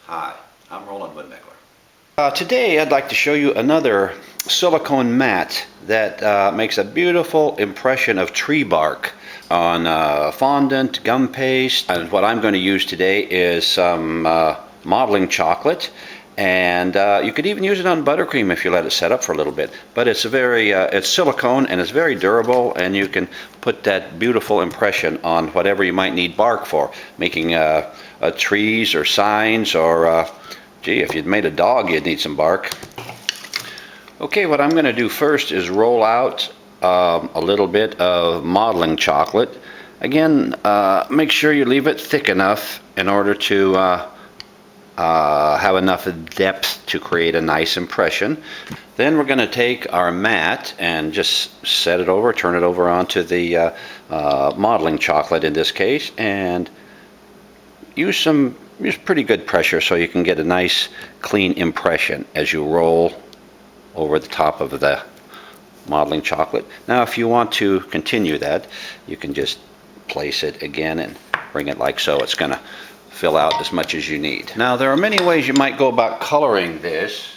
Hi, I'm Roland Woodmickler. Today I'd like to show you another silicone mat that makes a beautiful impression of tree bark on fondant, gum paste. And what I'm going to use today is some modeling chocolate, and you could even use it on buttercream if you let it set up for a little bit. But it's it's silicone and it's very durable, and you can put that beautiful impression on whatever you might need bark for, making trees or signs, or gee, if you'd made a dog, you'd need some bark. Okay, what I'm going to do first is roll out a little bit of modeling chocolate. Again, make sure you leave it thick enough in order to have enough depth to create a nice impression. Then we're going to take our mat and just set it over, turn it over onto the modeling chocolate in this case, and use pretty good pressure so you can get a nice clean impression as you roll over the top of the modeling chocolate. Now if you want to continue that, you can just place it again and bring it like so. It's going to fill out as much as you need. Now there are many ways you might go about coloring this.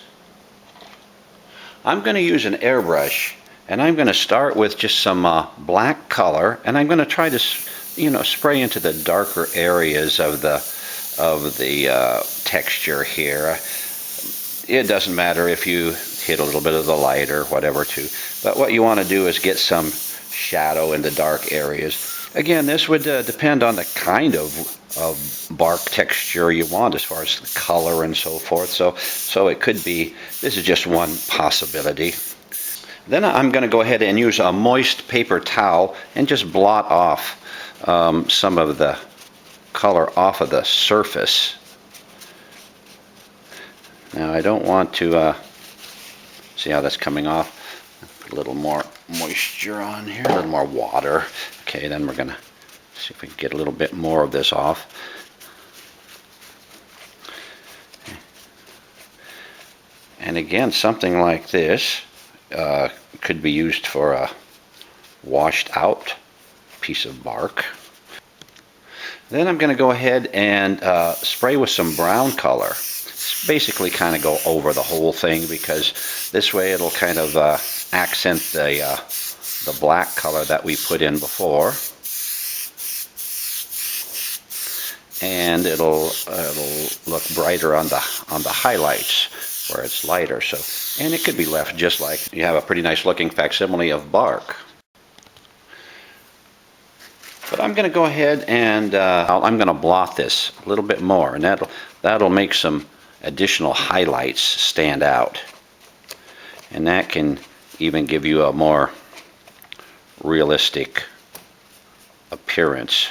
I'm going to use an airbrush, and I'm going to start with just some black color, and I'm going to try to spray into the darker areas of the texture here. It doesn't matter if you hit a little bit of the light or whatever too, but what you want to do is get some shadow in the dark areas. Again, this would depend on the kind of bark texture you want as far as the color and so forth. So it could be, this is just one possibility. Then I'm going to go ahead and use a moist paper towel and just blot off some of the color off of the surface. Now I don't want to, see how that's coming off? Put a little more moisture on here, a little more water. Okay, then we're going to see if we can get a little bit more of this off. And again, something like this could be used for a washed out piece of bark. Then I'm going to go ahead and spray with some brown color. Basically kind of go over the whole thing, because this way it'll kind of accent the black color that we put in before, and it'll look brighter on the highlights where it's lighter. So, and it could be left just like you have a pretty nice looking facsimile of bark. But I'm going to go ahead and I'm going to blot this a little bit more, and that'll make some additional highlights stand out, and that can even give you a more realistic appearance.